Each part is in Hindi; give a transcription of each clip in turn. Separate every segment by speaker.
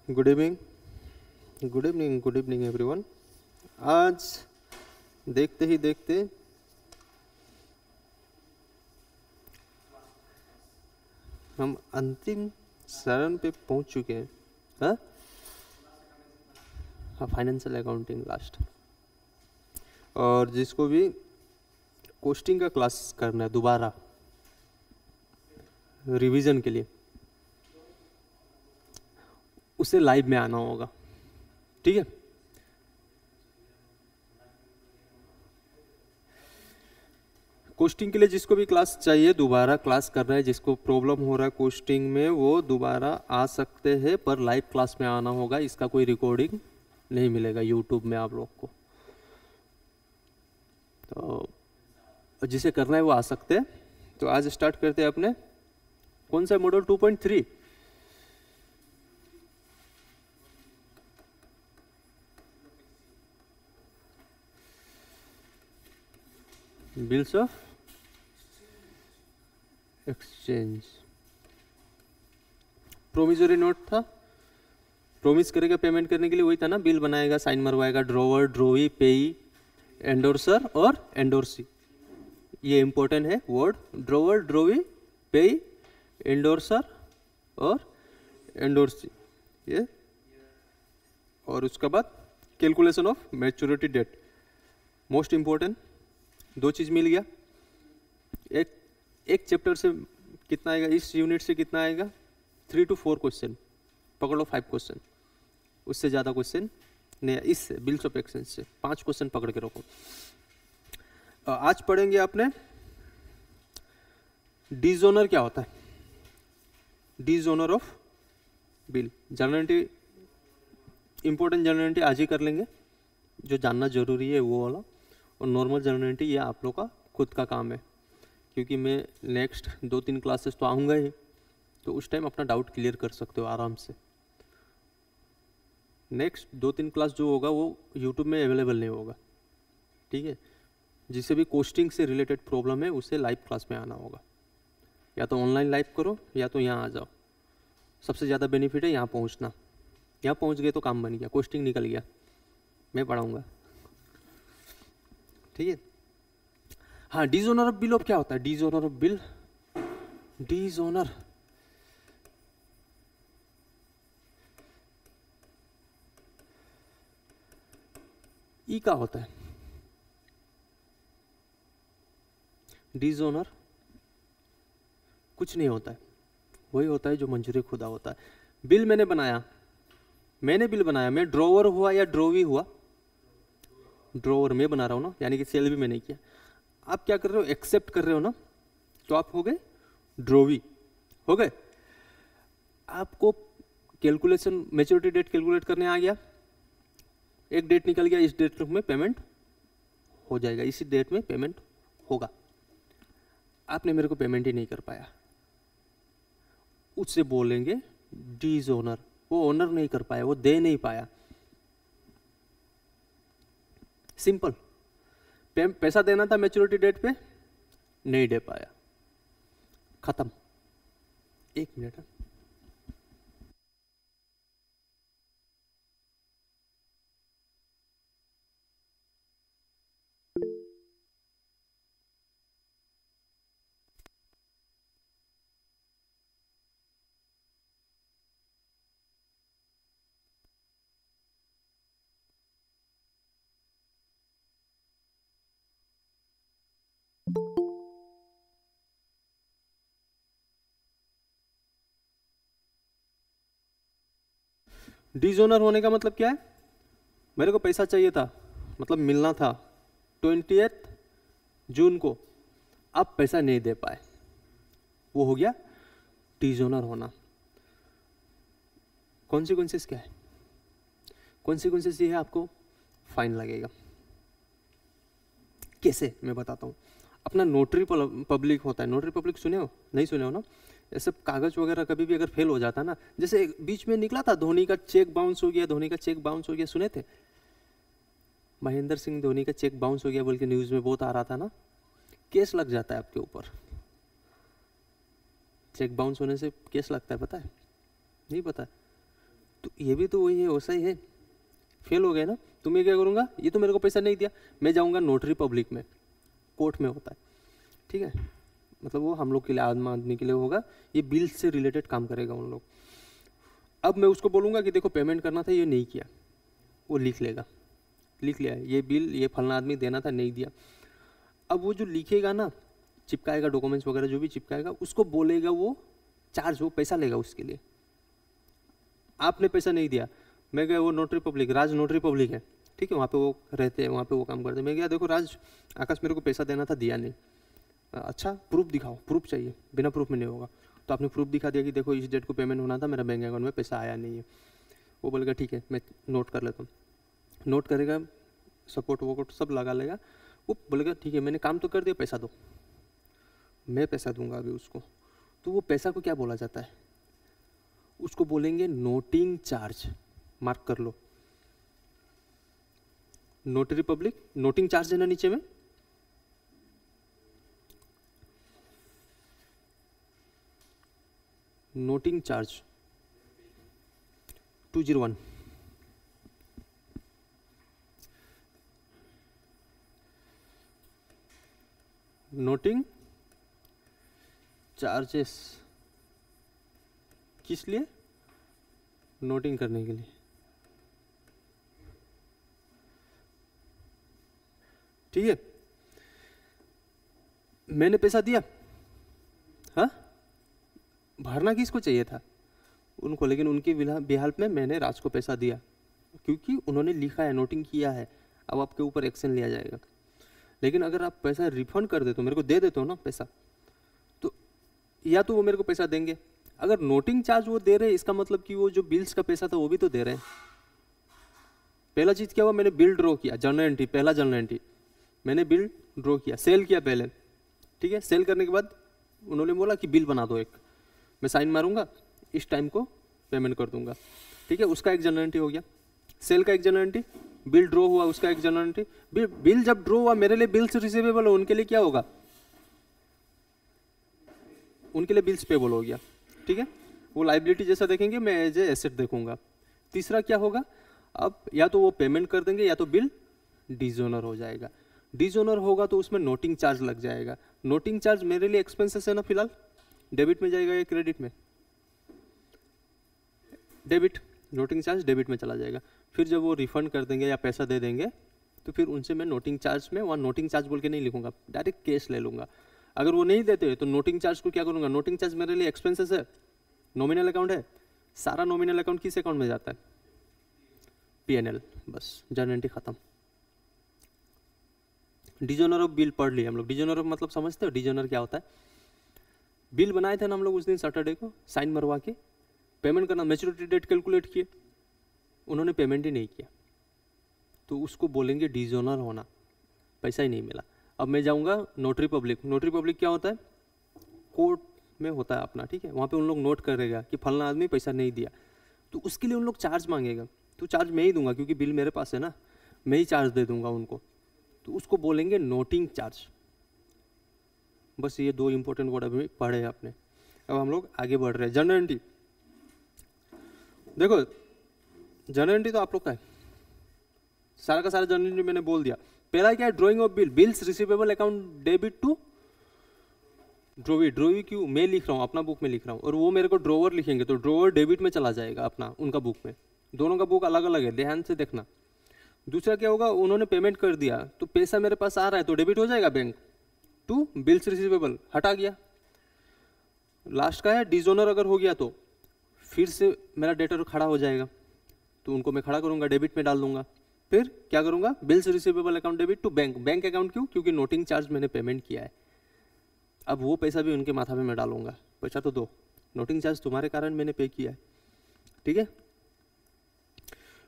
Speaker 1: Good evening, good evening everyone. आज देखते ही देखते हम अंतिम चरण पे पहुंच चुके हैं। हाँ, फाइनेंशियल अकाउंटिंग लास्ट। और जिसको भी कोस्टिंग का क्लास करना है दोबारा रिवीजन के लिए, उसे लाइव में आना होगा। ठीक है, कोस्टिंग के लिए जिसको भी क्लास चाहिए, दोबारा क्लास कर रहा है, जिसको प्रॉब्लम हो रहा है कोस्टिंग में, वो दोबारा आ सकते हैं, पर लाइव क्लास में आना होगा। इसका कोई रिकॉर्डिंग नहीं मिलेगा यूट्यूब में आप लोग को। तो जिसे करना है वो आ सकते हैं। तो आज स्टार्ट करते हैं अपने कौन सा module 2.3। Bills of exchange. Promissory note था, प्रोमिस करेगा पेमेंट करने के लिए, वही था ना। बिल बनाएगा, साइन मरवाएगा, ड्रॉवर, ड्रोवी, पेई, एंडोर्सर और एंडोर्सी। ये इंपॉर्टेंट है वर्ड, ड्रॉवर, ड्रोवी, पेई, एंडोर्सर और एंडोर्सी, ये। और उसके बाद calculation of maturity date, most important. दो चीज मिल गया। एक चैप्टर से कितना आएगा, इस यूनिट से कितना आएगा, 3 to 4 क्वेश्चन पकड़ लो, 5 क्वेश्चन, उससे ज़्यादा क्वेश्चन नहीं। इससे बिल्स ऑफ एक्सचेंज से 5 क्वेश्चन पकड़ के रखो। आज पढ़ेंगे आपने डिसऑनर क्या होता है, डिसऑनर ऑफ बिल। जर्नलिटी, इंपॉर्टेंट जर्नलिटी आज ही कर लेंगे, जो जानना जरूरी है वो वाला। और नॉर्मल जर्नलिटी ये आप लोग का खुद का काम है, क्योंकि मैं नेक्स्ट 2-3 क्लासेस तो आऊँगा ही, तो उस टाइम अपना डाउट क्लियर कर सकते हो आराम से। नेक्स्ट 2-3 क्लास जो होगा वो यूट्यूब में अवेलेबल नहीं होगा। ठीक है, जिसे भी कोस्टिंग से रिलेटेड प्रॉब्लम है उसे लाइव क्लास में आना होगा। या तो ऑनलाइन लाइव करो या तो यहाँ आ जाओ। सबसे ज़्यादा बेनिफिट है यहाँ पहुँचना। यहाँ पहुँच गए तो काम बन गया, कोस्टिंग निकल गया, मैं पढ़ाऊँगा। ठीक है। हाँ, डिसऑनर ऑफ बिल ऑफ क्या होता है, डिसऑनर ऑफ बिल, डिसऑनर ई का होता है। डिसऑनर कुछ नहीं होता है, वही होता है जो मंजूरी खुदा होता है। बिल मैंने बनाया, मैं ड्रॉवर हुआ या ड्रोवी हुआ, ड्रॉवर मैं बना रहा हूं ना, यानी कि सेल भी मैं नहीं किया। आप क्या कर रहे हो, एक्सेप्ट कर रहे हो ना, तो आप हो गए ड्रोवी, हो गए। आपको कैलकुलेशन, मैच्योरिटी डेट कैलकुलेट करने आ गया, एक डेट निकल गया, इस डेट में पेमेंट हो जाएगा, इसी डेट में पेमेंट होगा। आपने मेरे को पेमेंट ही नहीं कर पाया, उससे बोलेंगे डिसऑनर। वो ऑनर नहीं कर पाया, वो दे नहीं पाया। सिंपल। पैसा देना था मैच्योरिटी डेट पे, नहीं दे पाया, खत्म। 1 मिनट। डिसऑनर होने का मतलब क्या है, मेरे को पैसा चाहिए था, मतलब मिलना था 20 जून को, आप पैसा नहीं दे पाए, वो हो गया डिसऑनर होना। कॉन्सिक्वेंसेस क्या है, कॉन्सिक्वेंसेस ये है आपको फाइन लगेगा। कैसे, मैं बताता हूँ। अपना नोटरी पब्लिक होता है, नोटरी पब्लिक सुने हो, नहीं सुने हो ना। ऐसे कागज वगैरह कभी भी अगर फेल हो जाता ना, जैसे बीच में निकला था धोनी का चेक बाउंस हो गया, धोनी का चेक बाउंस हो गया, सुने थे। महेंद्र सिंह धोनी का चेक बाउंस हो गया बोल के न्यूज में बहुत आ रहा था ना। केस लग जाता है आपके ऊपर, चेक बाउंस होने से केस लगता है, पता है, नहीं पता है। तो ये भी तो वही है, वैसा ही है, फेल हो गए ना। तो मैं क्या करूँगा, ये तो मेरे को पैसा नहीं दिया, मैं जाऊँगा नोटरी पब्लिक में, कोर्ट में होता है, ठीक है, मतलब वो हम लोग के लिए, आम आदमी के लिए होगा, ये बिल से रिलेटेड काम करेगा उन लोग। अब मैं उसको बोलूँगा कि देखो पेमेंट करना था, ये नहीं किया, वो लिख लेगा, लिख लिया ये बिल, ये फलना आदमी देना था, नहीं दिया। अब वो जो लिखेगा ना, चिपकाएगा डॉक्यूमेंट्स वगैरह जो भी चिपकाएगा, उसको बोलेगा वो चार्ज, वो पैसा लेगा उसके लिए। आपने पैसा नहीं दिया, मैं गया वो नोटरी पब्लिक, राज नोटरी पब्लिक है, ठीक है, वहाँ पे वो रहते हैं, वहाँ पे वो काम करते हैं। मैं गया, देखो राज आकाश मेरे को पैसा देना था, दिया नहीं, अच्छा प्रूफ दिखाओ, प्रूफ चाहिए, बिना प्रूफ में नहीं होगा। तो आपने प्रूफ दिखा दिया कि देखो इस डेट को पेमेंट होना था, मेरा बैंक अकाउंट में पैसा आया नहीं है। वो बोलेगा ठीक है मैं नोट कर लेता हूँ, नोट करेगा, सपोर्ट वोकोट सब लगा लेगा, वो बोलेगा ठीक है मैंने काम तो कर दिया, पैसा दो, मैं पैसा दूंगा अभी उसको। तो वो पैसा को क्या बोला जाता है, उसको बोलेंगे नोटिंग चार्ज, मार्क कर लो, नोटरी पब्लिक नोटिंग चार्ज है ना नीचे में, नोटिंग चार्ज 201, नोटिंग चार्जेस, किस लिए, नोटिंग करने के लिए। ठीक है, मैंने पैसा दिया, हाँ भरना किसको चाहिए था, उनको, लेकिन उनके बिहाल्फ में मैंने राज को पैसा दिया, क्योंकि उन्होंने लिखा है, नोटिंग किया है, अब आपके ऊपर एक्शन लिया जाएगा। लेकिन अगर आप पैसा रिफंड कर देते हो, मेरे को दे देते हो ना पैसा, तो या तो वो मेरे को पैसा देंगे, अगर नोटिंग चार्ज वो दे रहे हैं, इसका मतलब कि वो जो बिल्स का पैसा था वो भी तो दे रहे हैं। पहला चीज क्या हुआ, मैंने बिल ड्रॉ किया, जर्नल एंट्री, पहला जर्नल एंट्री, मैंने बिल ड्रॉ किया, सेल किया पहले, ठीक है, सेल करने के बाद उन्होंने बोला कि बिल बना दो एक, मैं साइन मारूंगा, इस टाइम को पेमेंट कर दूंगा, ठीक है, उसका एक जर्नल एंट्री हो गया, सेल का एक जर्नल एंट्री, बिल ड्रॉ हुआ उसका एक जर्नल एंट्री, बिल जब ड्रॉ हुआ मेरे लिए बिल्स रिसीवेबल हो, उनके लिए क्या होगा, उनके लिए बिल्स पेबल हो गया, ठीक है, वो लाइबिलिटी जैसा देखेंगे, मैं एज ए एसेट देखूंगा। तीसरा क्या होगा, अब या तो वो पेमेंट कर देंगे या तो बिल डिजोनर हो जाएगा, डिजोनर होगा तो उसमें नोटिंग चार्ज लग जाएगा, नोटिंग चार्ज मेरे लिए एक्सपेंसेस है ना, फिलहाल डेबिट में जाएगा या क्रेडिट में, डेबिट, नोटिंग चार्ज डेबिट में चला जाएगा। फिर जब वो रिफंड कर देंगे या पैसा दे देंगे, तो फिर उनसे मैं नोटिंग चार्ज में, वहाँ नोटिंग चार्ज बोल के नहीं लिखूंगा, डायरेक्ट कैश ले लूंगा। अगर वो नहीं देते तो नोटिंग चार्ज को क्या करूंगा, नोटिंग चार्ज मेरे लिए एक्सपेंसेस है, नॉमिनल अकाउंट है, सारा नॉमिनल अकाउंट किस अकाउंट में जाता है, पीएनएल, बस जर्नल एंट्री खत्म। डिजोनर ऑफ बिल पढ़ लिया हम लोग, डिजोनर ऑफ मतलब समझते हो, डिजोनर क्या होता है, बिल बनाए थे ना हम लोग उस दिन सैटरडे को, साइन मरवा के पेमेंट करना, मैच्योरिटी डेट कैलकुलेट किए, उन्होंने पेमेंट ही नहीं किया, तो उसको बोलेंगे डिजोनर होना, पैसा ही नहीं मिला। अब मैं जाऊंगा नोटरी पब्लिक, नोटरी पब्लिक क्या होता है, कोर्ट में होता है अपना, ठीक है, वहाँ पे उन लोग नोट करेगा कि फलना आदमी पैसा नहीं दिया, तो उसके लिए उन लोग चार्ज मांगेगा, तो चार्ज मैं ही दूंगा क्योंकि बिल मेरे पास है ना, मैं ही चार्ज दे दूंगा उनको, तो उसको बोलेंगे नोटिंग चार्ज। बस ये दो इंपॉर्टेंट वर्ड अभी पढ़े आपने। अब हम लोग आगे बढ़ रहे हैं, जर्नल एंट्री। देखो जर्नल एंट्री तो आप लोग का है, सारा का सारा जर्नल एंट्री मैंने बोल दिया। पहला क्या है, drawing of bill, bills receivable account debit to drawee, drawee क्यों मैं लिख रहा हूँ, अपना बुक में लिख रहा हूँ, और वो मेरे को ड्रोवर लिखेंगे, तो ड्रोवर डेबिट में चला जाएगा अपना, उनका बुक में, दोनों का बुक अलग अलग है, ध्यान से देखना। दूसरा क्या होगा, उन्होंने पेमेंट कर दिया तो पैसा मेरे पास आ रहा है तो डेबिट हो जाएगा बैंक टू बिल्स रिसीवेबल, हटा गया। लास्ट का है डिजोनर, अगर हो गया तो फिर से मेरा डेटर खड़ा हो जाएगा, तो उनको मैं खड़ा करूंगा, डेबिट में डाल दूंगा। फिर क्या करूंगा, bills receivable account debit to bank, bank account क्यों, क्योंकि नोटिंग चार्ज मैंने पेमेंट किया है, अब वो पैसा भी उनके माथा में मैं डालूंगा, पैसा तो दो, नोटिंग चार्ज तुम्हारे कारण मैंने पे किया है, ठीक है।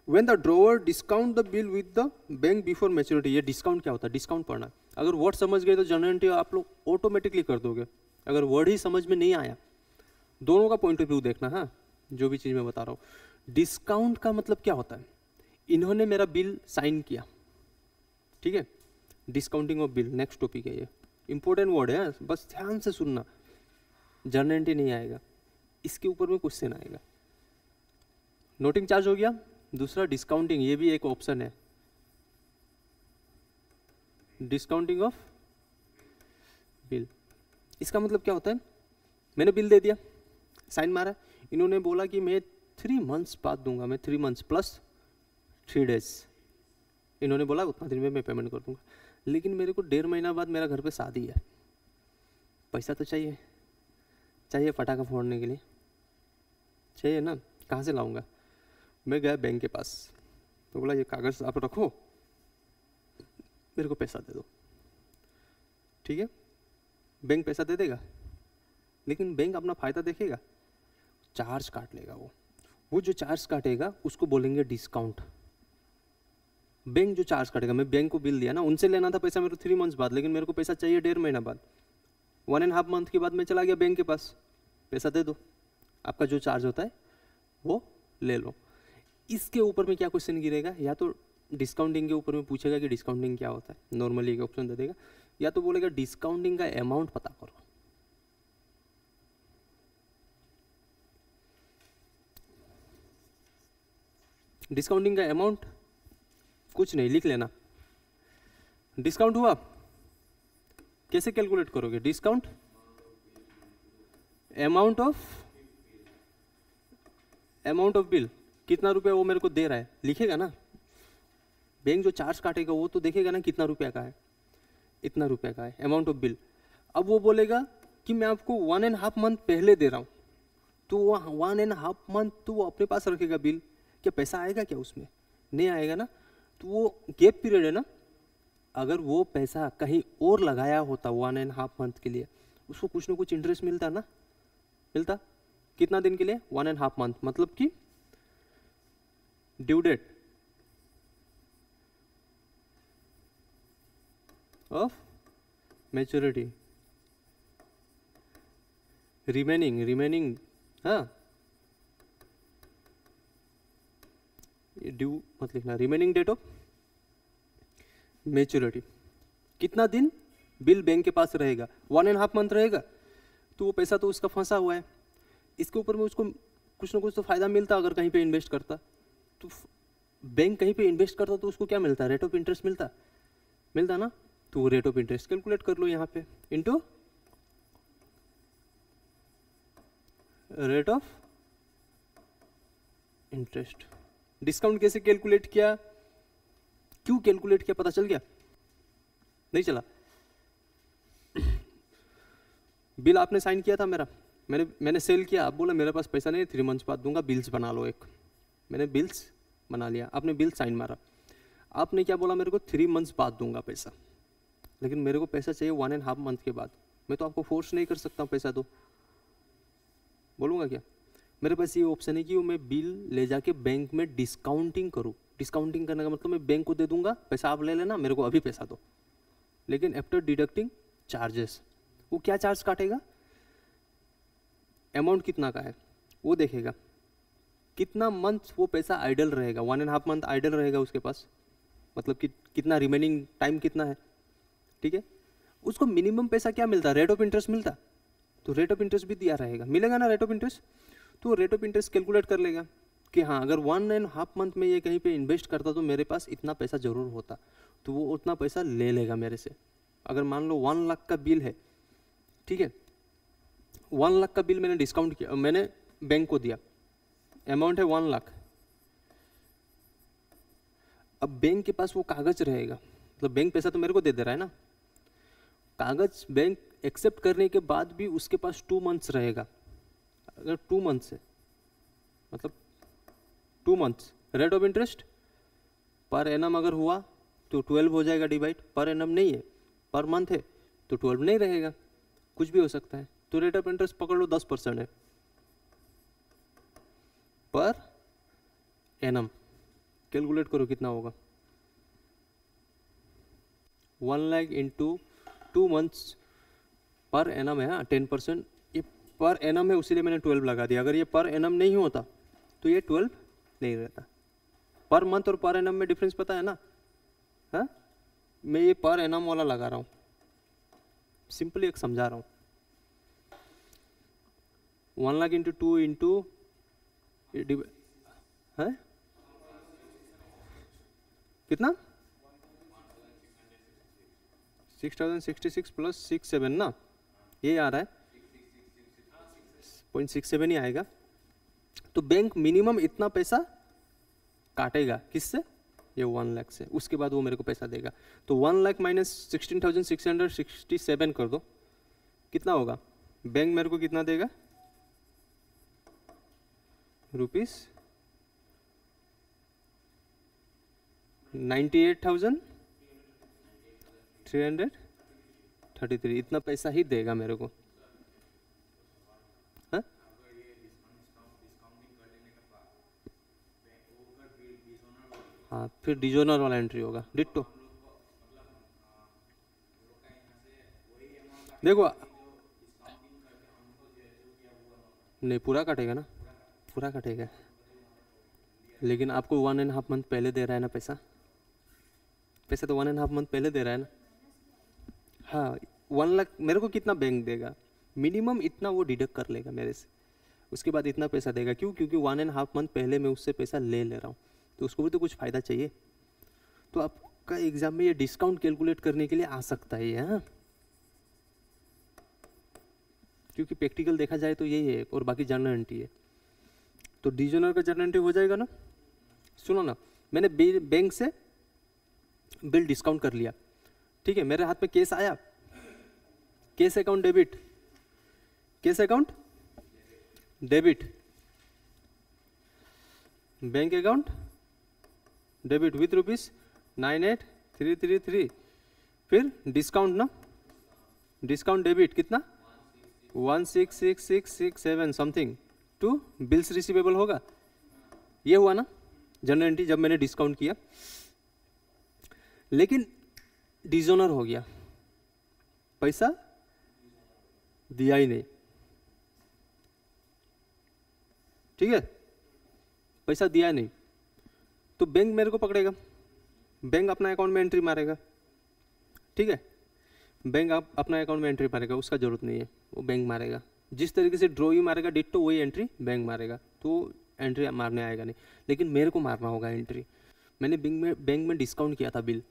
Speaker 1: When the drawer discount the bill with the bank before maturity, ये डिस्काउंट क्या होता है, डिस्काउंट पढ़ना। अगर वर्ड समझ गए तो जर्नल एंट्री आप लोग ऑटोमेटिकली कर दोगे, अगर वर्ड ही समझ में नहीं आया, दोनों का पॉइंट ऑफ व्यू देखना, हाँ जो भी चीज़ मैं बता रहा हूँ। डिस्काउंट का मतलब क्या होता है, इन्होंने मेरा बिल साइन किया, ठीक है, discounting of bill next topic है, ये इंपॉर्टेंट वर्ड है, बस ध्यान से सुनना, जर्नल एंट्री नहीं आएगा, इसके ऊपर में क्वेश्चन आएगा। नोटिंग चार्ज हो गया। दूसरा डिस्काउंटिंग, ये भी एक ऑप्शन है, डिस्काउंटिंग ऑफ बिल। इसका मतलब क्या होता है, मैंने बिल दे दिया, साइन मारा, इन्होंने बोला कि मैं 3 मंथ्स बाद दूंगा, मैं 3 मंथ्स प्लस 3 डेज, इन्होंने बोला उतना दिन में मैं पेमेंट कर दूंगा। लेकिन मेरे को 1.5 महीना बाद मेरा घर पे शादी है, पैसा तो चाहिए, चाहिए पटाखा फोड़ने के लिए, चाहिए ना, कहाँ से लाऊंगा। मैं गया बैंक के पास, तो बोला ये कागज़ आप रखो, मेरे को पैसा दे दो। ठीक है, बैंक पैसा दे देगा, लेकिन बैंक अपना फ़ायदा देखेगा, चार्ज काट लेगा। वो जो चार्ज काटेगा उसको बोलेंगे डिस्काउंट। बैंक जो चार्ज काटेगा, मैं बैंक को बिल दिया ना, उनसे लेना था पैसा मेरे को 3 मंथ्स बाद, लेकिन मेरे को पैसा चाहिए 1.5 महीना बाद, 1.5 मंथ के बाद मैं चला गया बैंक के पास, पैसा दे दो, आपका जो चार्ज होता है वो ले लो। इसके ऊपर में क्या क्वेश्चन गिरेगा, या तो डिस्काउंटिंग के ऊपर में पूछेगा कि डिस्काउंटिंग क्या होता है, नॉर्मली एक ऑप्शन दे देगा, या तो बोलेगा डिस्काउंटिंग का अमाउंट पता करो। डिस्काउंटिंग का अमाउंट कुछ नहीं, लिख लेना। डिस्काउंट हुआ, कैसे कैलकुलेट करोगे, डिस्काउंट अमाउंट ऑफ बिल, कितना रुपया वो मेरे को दे रहा है, लिखेगा ना। बैंक जो चार्ज काटेगा वो तो देखेगा ना कितना रुपया का है, इतना रुपया का है, अमाउंट ऑफ बिल। अब वो बोलेगा कि मैं आपको 1.5 मंथ पहले दे रहा हूँ, तो वो 1.5 मंथ तो वो अपने पास रखेगा बिल, क्या पैसा आएगा क्या उसमें, नहीं आएगा ना। तो वो गैप पीरियड है ना, अगर वो पैसा कहीं और लगाया होता 1.5 मंथ के लिए, उसको कुछ ना कुछ इंटरेस्ट मिलता ना, मिलता। कितना दिन के लिए, 1.5 मंथ, मतलब कि due date of maturity, remaining, हाँ ड्यू मत लिखना, रिमेनिंग डेट ऑफ मैच्योरिटी, कितना दिन बिल बैंक के पास रहेगा, 1.5 मंथ रहेगा, तो वो पैसा तो उसका फंसा हुआ है, इसके ऊपर में उसको कुछ ना कुछ तो फायदा मिलता, अगर कहीं पे इन्वेस्ट करता। तो बैंक कहीं पे इन्वेस्ट करता तो उसको क्या मिलता, रेट ऑफ इंटरेस्ट मिलता ना। तो रेट ऑफ इंटरेस्ट कैलकुलेट कर लो यहाँ पे, into rate of interest. Discount कैसे कैलकुलेट किया, क्यों कैलकुलेट किया, पता चल गया, नहीं चला। बिल आपने साइन किया था मेरा, मैंने सेल किया, आप बोला मेरे पास पैसा नहीं है, 3 मंथ्स बाद दूंगा, बिल्स बना लो एक, मैंने बिल्स बना लिया, आपने बिल साइन मारा, आपने क्या बोला मेरे को 3 मंथ्स बाद दूंगा पैसा, लेकिन मेरे को पैसा चाहिए 1.5 मंथ के बाद। मैं तो आपको फोर्स नहीं कर सकता हूँ पैसा दो, बोलूँगा क्या। मेरे पास ये ऑप्शन है कि मैं बिल ले जाके बैंक में डिस्काउंटिंग करूँ। डिस्काउंटिंग करने का मतलब मैं बैंक को दे दूंगा पैसा, आप ले लेना, मेरे को अभी पैसा दो, लेकिन आफ्टर डिडक्टिंग चार्जेस, वो क्या चार्ज काटेगा, अमाउंट कितना का है वो देखेगा, कितना मंथ वो पैसा आइडल रहेगा, 1.5 मंथ आइडल रहेगा उसके पास, मतलब कि कितना रिमेनिंग टाइम कितना है। ठीक है, उसको मिनिमम पैसा क्या मिलता, रेट ऑफ इंटरेस्ट मिलता, तो रेट ऑफ इंटरेस्ट भी दिया रहेगा, मिलेगा ना रेट ऑफ इंटरेस्ट। तो रेट ऑफ इंटरेस्ट कैलकुलेट कर लेगा कि हाँ अगर 1.5 मंथ में ये कहीं पे इन्वेस्ट करता तो मेरे पास इतना पैसा जरूर होता, तो वो उतना पैसा ले लेगा मेरे से। अगर मान लो 1 लाख का बिल है, ठीक है, 1 लाख का बिल मैंने डिस्काउंट किया, मैंने बैंक को दिया, अमाउंट है 1 लाख। अब बैंक के पास वो कागज रहेगा, मतलब बैंक पैसा तो मेरे को दे दे रहा है ना, कागज बैंक एक्सेप्ट करने के बाद भी उसके पास 2 मंथ्स रहेगा। अगर 2 मंथ्स है, मतलब 2 months, rate of interest per annum अगर हुआ तो 12 हो जाएगा डिवाइड, पर एनम नहीं है, पर मंथ है तो 12 नहीं रहेगा, कुछ भी हो सकता है। तो रेट ऑफ इंटरेस्ट पकड़ लो 10% है पर एनम, कैलकुलेट करो कितना होगा, 1 lakh into 2 months per annum है, हाँ 10%, ये पर एनम है उसीलिए मैंने 12 लगा दिया। अगर ये पर एनम नहीं होता तो ये 12 नहीं रहता। पर मंथ और पर एनम में डिफरेंस पता है ना, हाँ मैं ये पर एनम वाला लगा रहा हूँ, सिंपली एक समझा रहा हूँ। 1 लाख इंटू 2 इंटू, है कितना 6066 प्लस 67 ना, ये आ रहा है 0.67 ही आएगा। तो बैंक मिनिमम इतना पैसा काटेगा किससे, ये 1 लाख से, उसके बाद वो मेरे को पैसा देगा। तो 1 लाख माइनस 16,667 कर दो, कितना होगा, बैंक मेरे को कितना देगा, रुपीस 98,333, इतना पैसा ही देगा मेरे को। हाँ हाँ, फिर डिजोनर वाला एंट्री होगा डिट्टो। देखो नहीं, पूरा कटेगा ना, पूरा कटेगा, लेकिन आपको 1.5 मंथ पहले दे रहा है ना पैसा, पैसा तो 1.5 मंथ पहले दे रहा है ना। हाँ 1 लाख मेरे को कितना बैंक देगा, मिनिमम इतना वो डिडक्ट कर लेगा मेरे से, उसके बाद इतना पैसा देगा। क्यों, क्योंकि 1.5 मंथ पहले मैं उससे पैसा ले रहा हूँ, तो उसको भी तो कुछ फ़ायदा चाहिए। तो आपका एग्जाम में ये डिस्काउंट कैलकुलेट करने के लिए आ सकता है ये, हाँ, क्योंकि प्रैक्टिकल देखा जाए तो यही है, और बाकी जर्नल एंट्री है। तो डिजोनर का जर्नल एंट्री हो जाएगा ना। सुनो ना, मैंने बैंक से बिल डिस्काउंट कर लिया, ठीक है, मेरे हाथ में केस आया, case account debit, case account debit, bank account debit with rupees 98,333, फिर डिस्काउंट ना, डिस्काउंट डेबिट कितना 166667 समथिंग टू बिल्स रिसीवेबल होगा, ये हुआ ना जनरल एंट्री जब मैंने डिस्काउंट किया। लेकिन डिजोनर हो गया, पैसा दिया ही नहीं, ठीक है, पैसा दिया नहीं, तो बैंक मेरे को पकड़ेगा, बैंक अपना अकाउंट में एंट्री मारेगा, ठीक है, बैंक आप अपना अकाउंट में एंट्री मारेगा, उसका जरूरत नहीं है, वो बैंक मारेगा। जिस तरीके से ड्रॉई मारेगा डिट्टो वही एंट्री बैंक मारेगा, तो एंट्री मारने आएगा नहीं, लेकिन मेरे को मारना होगा एंट्री। मैंने बैंक में डिस्काउंट किया था बिल,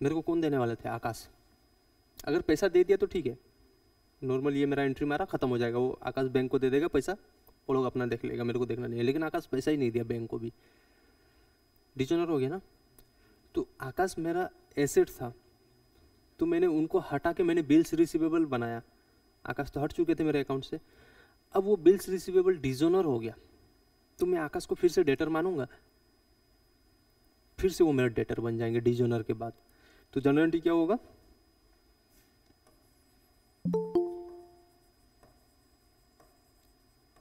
Speaker 1: मेरे को कौन देने वाले थे, आकाश। अगर पैसा दे दिया तो ठीक है, नॉर्मल ये मेरा एंट्री मारा खत्म हो जाएगा, वो आकाश बैंक को दे देगा पैसा, वो लोग अपना देख लेगा, मेरे को देखना नहीं है। लेकिन आकाश पैसा ही नहीं दिया बैंक को भी, डिजोनर हो गया ना। तो आकाश मेरा एसेट था, तो मैंने उनको हटा के मैंने बिल्स रिसीवेबल बनाया, आकाश तो हट चुके थे मेरे अकाउंट से, अब वो बिल्स रिसीवेबल डिजोनर हो गया, तो मैं आकाश को फिर से डेटर मानूंगा, फिर से वो मेरे डेटर बन जाएंगे डिजोनर के बाद। तो जनरल एंट्री क्या होगा,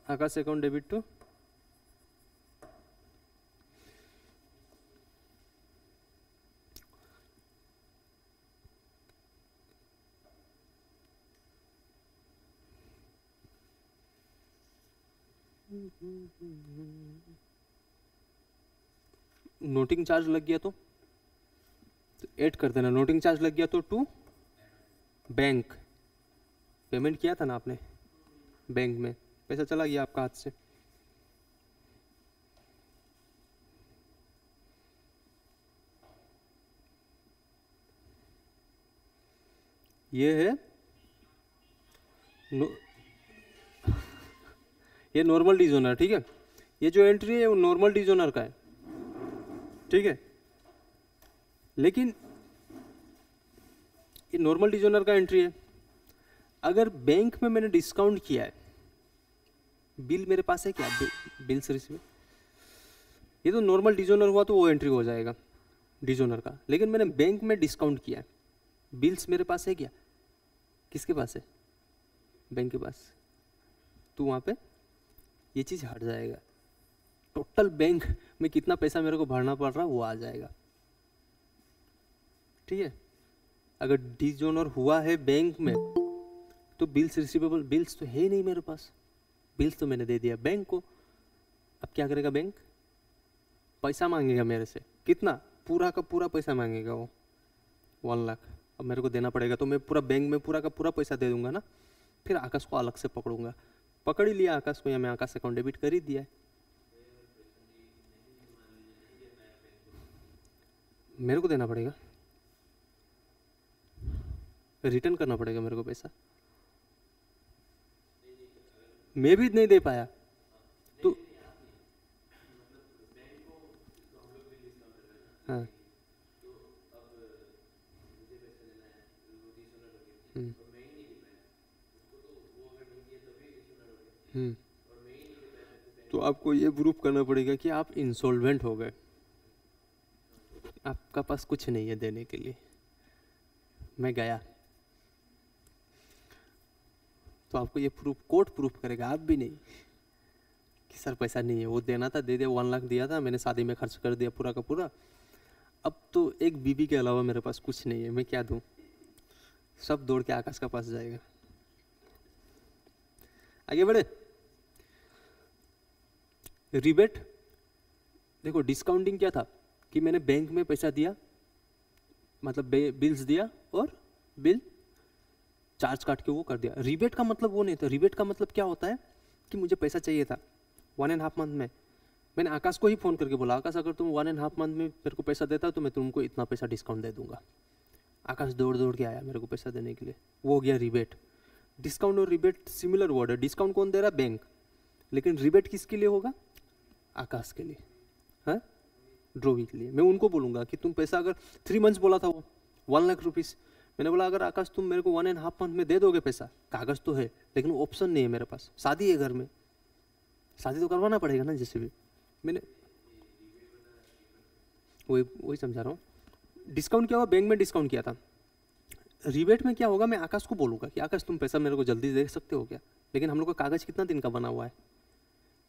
Speaker 1: Akash account debit to noting charge लग गया तो ऐड कर देना, नोटिंग चार्ज लग गया तो टू बैंक, पेमेंट किया था ना आपने बैंक में, पैसा चला गया आपका हाथ से, ये है ये नॉर्मल डिजोनर, ठीक है, ये जो एंट्री है वो नॉर्मल डिजोनर का है, ठीक है, लेकिन ये नॉर्मल डिजोनर का एंट्री है। अगर बैंक में मैंने डिस्काउंट किया है, बिल मेरे पास है क्या, बिल से रिसीव, ये तो नॉर्मल डिजोनर हुआ तो वो एंट्री हो जाएगा डिजोनर का। लेकिन मैंने बैंक में डिस्काउंट किया है, बिल्स मेरे पास है क्या, किसके पास है, बैंक के पास, तो वहाँ पे ये चीज़ हट जाएगा, टोटल बैंक में कितना पैसा मेरे को भरना पड़ रहा है वो आ जाएगा, ठीक है। अगर डिजोनर हुआ है बैंक में तो बिल्स रिसीवेबल, बिल्स तो है ही नहीं मेरे पास, बिल्स तो मैंने दे दिया बैंक को, अब क्या करेगा बैंक, पैसा मांगेगा मेरे से, कितना, पूरा का पूरा पैसा मांगेगा वो 1 लाख, अब मेरे को देना पड़ेगा, तो मैं पूरा बैंक में पूरा का पूरा पैसा दे दूंगा ना, फिर आकाश को अलग से पकड़ूंगा, पकड़ ही लिया आकाश को, या मैं आकाश अकाउंट डेबिट कर ही दिया है, मेरे को देना पड़ेगा, रिटर्न करना पड़ेगा मेरे को पैसा। मैं भी नहीं दे पाया तो हाँ हम्म हम्म। तो आपको ये प्रूफ करना पड़ेगा कि आप इंसॉल्वेंट हो गए, आपका पास कुछ नहीं है देने के लिए। मैं गया तो आपको ये प्रूफ, कोर्ट प्रूफ करेगा, आप भी नहीं कि सर पैसा नहीं है, वो देना था दे दिया, 1 लाख दिया था मैंने, शादी में खर्च कर दिया पूरा का पूरा, अब तो एक बीबी के अलावा मेरे पास कुछ नहीं है, मैं क्या दूं? सब दौड़ के आकाश का पास जाएगा। आगे बढ़े। रिबेट, देखो डिस्काउंटिंग क्या था कि मैंने बैंक में पैसा दिया, मतलब बिल्स दिया और बिल चार्ज काट के वो कर दिया। रिबेट का मतलब वो नहीं था। रिबेट का मतलब क्या होता है कि मुझे पैसा चाहिए था 1.5 मंथ में, मैंने आकाश को ही फोन करके बोला, आकाश अगर तुम 1.5 मंथ में मेरे को पैसा देता तो मैं तुमको इतना पैसा डिस्काउंट दे दूंगा। आकाश दौड़ दौड़ के आया मेरे को पैसा देने के लिए, वो हो गया रिबेट। डिस्काउंट और रिबेट सिमिलर वर्ड है। डिस्काउंट कौन दे रहा है? बैंक। लेकिन रिबेट किसके लिए होगा? आकाश के लिए, है ड्रोवी के लिए। मैं उनको बोलूंगा कि तुम पैसा, अगर 3 मंथ्स बोला था वो 1 लाख रुपीज़, मैंने बोला अगर आकाश तुम मेरे को 1.5 मंथ में दे दोगे पैसा, कागज तो है लेकिन ऑप्शन नहीं है मेरे पास, शादी है घर में, शादी तो करवाना पड़ेगा ना जैसे भी। मैंने वही समझा रहा हूँ। डिस्काउंट क्या हुआ? बैंक में डिस्काउंट किया था। रिबेट में क्या होगा? मैं आकाश को बोलूंगा कि आकाश तुम पैसा मेरे को जल्दी दे सकते हो क्या? लेकिन हम लोग का कागज कितना दिन का बना हुआ है?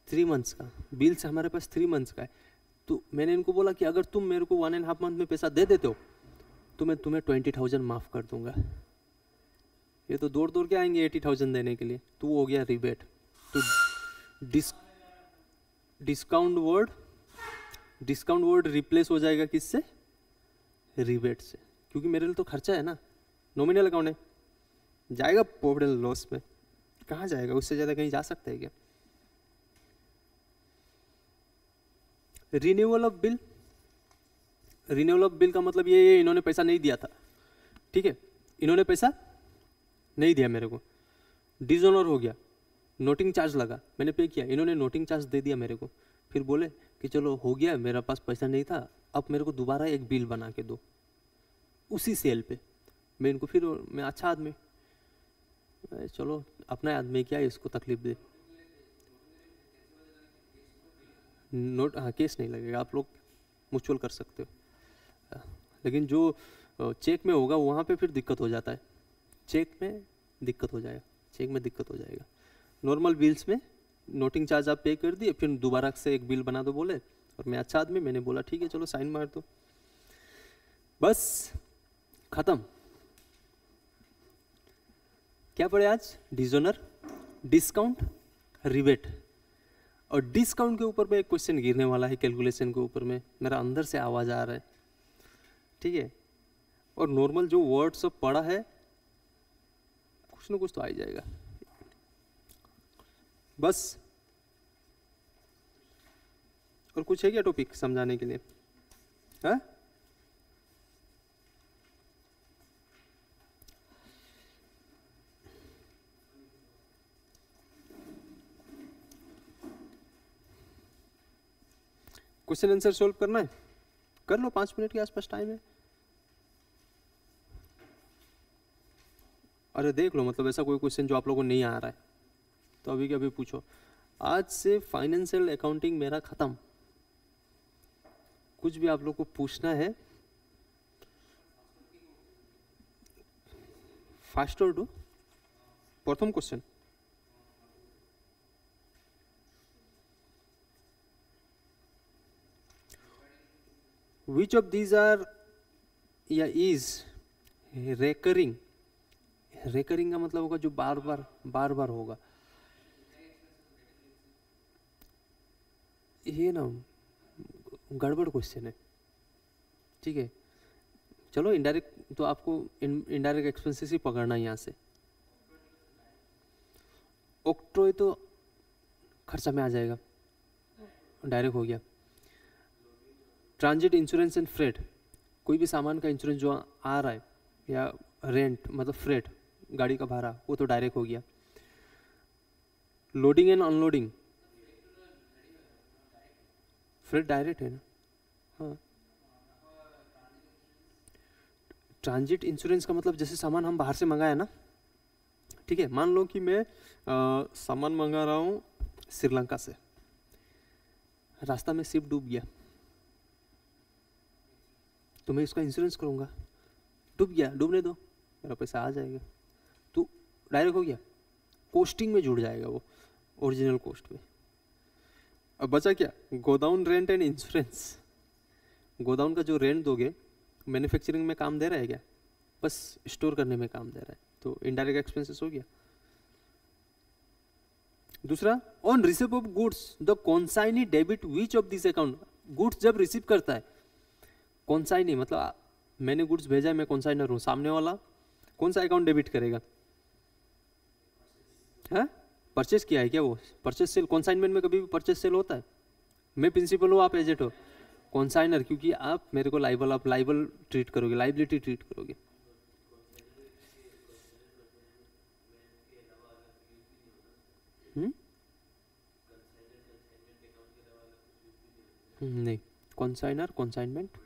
Speaker 1: 3 मंथ्स का। बिल से हमारे पास 3 मंथ्स का है। तो मैंने इनको बोला कि अगर तुम मेरे को 1.5 मंथ में पैसा दे देते हो तो मैं तुम्हें 20,000 माफ कर दूंगा। ये तो दौड़ दौड़ के आएंगे 80,000 देने के लिए, तो वो हो गया रिबेट। तो डिस्काउंट वर्ड रिप्लेस हो जाएगा किससे? रिबेट से, क्योंकि मेरे लिए तो खर्चा है ना, नॉमिनल अकाउंट है, जाएगा प्रॉफिट एंड लॉस में, कहाँ जाएगा? उससे ज़्यादा कहीं जा सकता है क्या? Renewal of bill. Renewal of bill का मतलब ये इन्होंने पैसा नहीं दिया था, ठीक है, इन्होंने पैसा नहीं दिया मेरे को, डिसऑनर हो गया, नोटिंग चार्ज लगा, मैंने पे किया, इन्होंने नोटिंग चार्ज दे दिया मेरे को, फिर बोले कि चलो हो गया, मेरा पास पैसा नहीं था, अब मेरे को दोबारा एक बिल बना के दो उसी सेल पे। मैं इनको फिर, मैं अच्छा आदमी, चलो अपना आदमी क्या है, इसको तकलीफ दे। नोट, हाँ केस नहीं लगेगा, आप लोग म्यूचुअल कर सकते हो, लेकिन जो चेक में होगा वहाँ पे फिर दिक्कत हो जाता है, चेक में दिक्कत हो जाएगा। नॉर्मल बिल्स में नोटिंग चार्ज आप पे कर दिए, फिर दोबारा से एक बिल बना दो बोले, और मैं अच्छा आदमी, मैंने बोला ठीक है चलो साइन मार दो, बस खत्म। क्या पढ़े आज? Dishonour, discount, rebate. और डिस्काउंट के ऊपर में एक क्वेश्चन गिरने वाला है कैलकुलेशन के ऊपर में, मेरा अंदर से आवाज आ रहा है, ठीक है। और नॉर्मल जो वर्ड सब पढ़ा है कुछ ना कुछ तो आ ही जाएगा, बस। और कुछ है क्या टॉपिक समझाने के लिए? हाँ, क्वेश्चन आंसर सोल्व करना है, कर लो, 5 मिनट के आसपास टाइम है। अरे देख लो, मतलब ऐसा कोई क्वेश्चन जो आप लोगों को नहीं आ रहा है तो अभी के अभी पूछो। आज से फाइनेंशियल अकाउंटिंग मेरा खत्म, कुछ भी आप लोग को पूछना है फास्टर डू। प्रथम question, which of these are या is recurring? recurring का मतलब होगा जो बार बार होगा। ये ना गड़बड़ क्वेश्चन है, ठीक है। चलो इनडायरेक्ट, तो आपको इनडायरेक्ट एक्सपेंसेस ही पकड़ना है यहाँ से। ऑक्ट्रोय तो खर्चा में आ जाएगा, डायरेक्ट हो गया। ट्रांजिट, इंश्योरेंस एंड फ्रेट कोई भी सामान का इंश्योरेंस जो आ रहा है या रेंट मतलब फ्रेट गाड़ी का भाड़ा, वो तो डायरेक्ट हो गया। Loading and unloading freight direct है ना। हाँ, ट्रांजिट इंश्योरेंस का मतलब जैसे सामान हम बाहर से मंगाया ना, ठीक है, मान लो कि मैं सामान मंगा रहा हूँ श्रीलंका से, रास्ता में शिप डूब गया, तो मैं इसका इंश्योरेंस करूँगा। डूब गया, डूबने दो, मेरा पैसा आ जाएगा, तो डायरेक्ट हो गया, कोस्टिंग में जुड़ जाएगा वो, ओरिजिनल कोस्ट में। अब बचा क्या, godown rent and insurance. Godown का जो रेंट दोगे मैन्युफैक्चरिंग में काम दे रहा है क्या, बस स्टोर करने में काम दे रहा है, तो इनडायरेक्ट एक्सपेंसेस हो गया। दूसरा, on receive of goods the consignee debit which of this account. Goods जब रिसीव करता है, कॉन्साइनी मतलब मैंने गुड्स भेजा है, मैं कॉन्साइनर हूं, सामने वाला कौन सा अकाउंट डेबिट करेगा, है परचेस किया है क्या, वो परचेस सेल। कॉन्साइनमेंट में कभी भी परचेस सेल होता है, मैं प्रिंसिपल हो, आप एजेंट हो, कॉन्साइनर क्योंकि आप मेरे को लाइबल, आप लाइबल ट्रीट करोगे, लाइबिलिटी ट्रीट करोगे। नहीं, कॉन्साइनर कॉन्साइनमेंट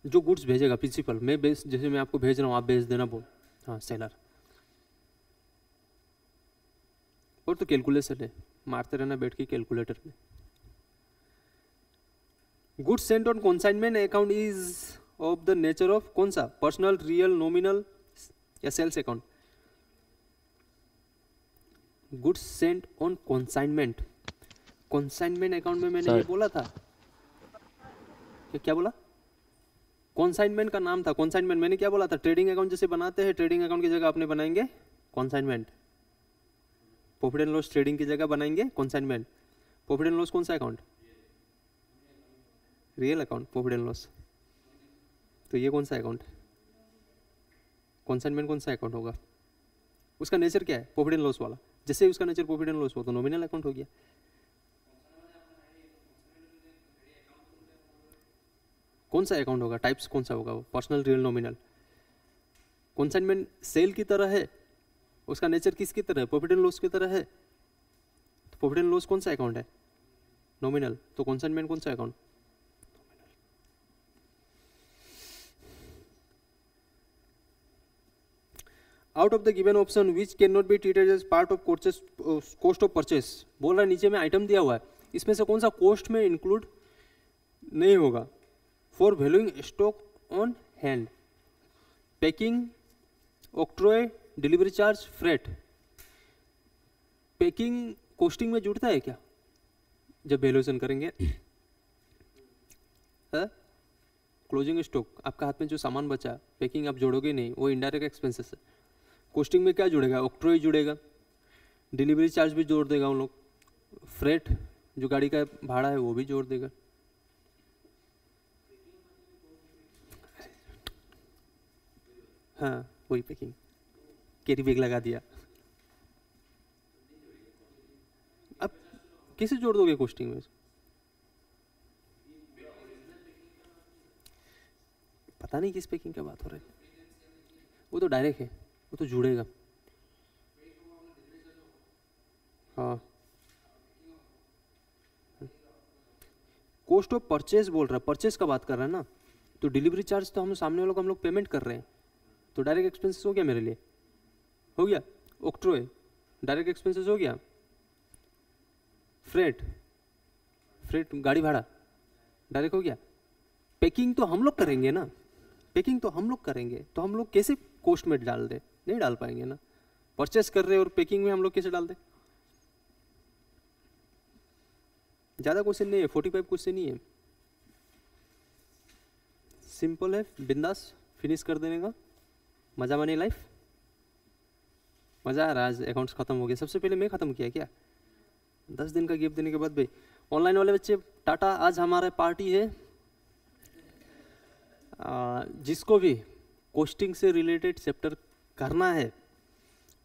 Speaker 1: जो गुड्स भेजेगा प्रिंसिपल, मैं बेच, जैसे मैं आपको भेज रहा हूँ आप बेच देना बोल, हाँ सेलर। और तो कैलकुलेशन है, मारते रहना बैठ के कैलकुलेटर में। Goods sent on consignment account is of the nature of कौन सा, पर्सनल, रियल, नॉमिनल या sales account. Goods sent on consignment, consignment account में मैंने ये बोला था क्या बोला, कॉन्साइनमेंट का नाम था कॉन्साइनमेंट। मैंने क्या बोला था, ट्रेडिंग अकाउंट जैसे बनाते हैं, ट्रेडिंग अकाउंट की जगह अपने बनाएंगे consignment. Profit and loss trading की जगह बनाएंगे कॉन्साइनमेंट। प्रॉफिट एंड लॉस कौन सा account, real account, profit and loss. तो ये कौन सा अकाउंट, कॉन्साइनमेंट कौन सा अकाउंट होगा, उसका नेचर क्या है, प्रॉफिट एंड लॉस वाला। जैसे उसका नेचर प्रॉफिट एंड लॉस हो तो नॉमिनल अकाउंट हो गया। कौन सा अकाउंट होगा, टाइप्स कौन सा होगा वो, personal, real, nominal. Consignment cell की तरह है, उसका नेचर किसकी तरह है, प्रॉफिट एंड लॉस की तरह है। तो प्रॉफिट एंड लॉस कौन सा अकाउंट है, नॉमिनल। तो कॉन्साइनमेंट कौन सा account, out of the given option which can not be treated as part of cost of purchase. बोल रहा है नीचे में आइटम दिया हुआ है, इसमें से कौन सा कॉस्ट में इंक्लूड नहीं होगा। For valuing stock on hand, packing, octroi, delivery charge, freight. Packing costing में जुड़ता है क्या जब वैल्यूएशन करेंगे, क्लोजिंग स्टॉक, आपका हाथ में जो सामान बचा, पैकिंग आप जोड़ोगे नहीं, वो इनडायरेक्ट एक्सपेंसेस है। कॉस्टिंग में क्या जुड़ेगा, ऑक्ट्रॉय जुड़ेगा, डिलीवरी चार्ज भी जोड़ देगा उन लोग, फ्रेट जो गाड़ी का भाड़ा है वो भी जोड़ देगा। हाँ वही पैकिंग, कैरी बैग लगा दिया। अब कैसे जोड़ दोगे कॉस्टिंग में, पता नहीं किस पैकिंग का बात हो रहा है, वो तो डायरेक्ट है, वो तो जुड़ेगा। हाँ कॉस्ट ऑफ परचेज बोल रहा है, परचेज का बात कर रहा है ना, तो डिलीवरी चार्ज तो हम सामने वालों को हम लोग पेमेंट कर रहे हैं, तो डायरेक्ट एक्सपेंसेस हो गया मेरे लिए, हो गया। ऑक्ट्रॉय डायरेक्ट एक्सपेंसेस हो गया। फ्रेट, फ्रेट गाड़ी भाड़ा डायरेक्ट हो गया। पैकिंग तो हम लोग करेंगे ना, पैकिंग तो हम लोग करेंगे, तो हम लोग कैसे कॉस्ट में डाल दे, नहीं डाल पाएंगे ना। परचेस कर रहे हैं और पैकिंग में हम लोग कैसे डाल दे। ज़्यादा क्वेश्चन नहीं है, 45 क्वेश्चन ही है, सिंपल है, बिंदास फिनिश कर देने का। मजा मानी लाइफ, मजा आ रहा है। आज अकाउंट्स खत्म हो गया, सबसे पहले मैं खत्म किया क्या 10 दिन का गैप देने के बाद। भाई ऑनलाइन वाले बच्चे टाटा, आज हमारा पार्टी है। जिसको भी कोस्टिंग से रिलेटेड चैप्टर करना है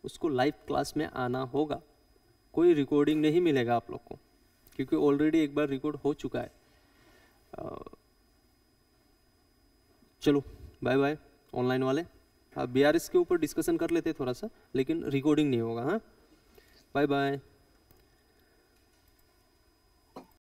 Speaker 1: उसको लाइव क्लास में आना होगा, कोई रिकॉर्डिंग नहीं मिलेगा आप लोग को, क्योंकि ऑलरेडी एक बार रिकॉर्ड हो चुका है। चलो बाय बाय ऑनलाइन वाले। आप BRS के ऊपर डिस्कशन कर लेते थोड़ा सा, लेकिन रिकॉर्डिंग नहीं होगा। हाँ, बाय बाय।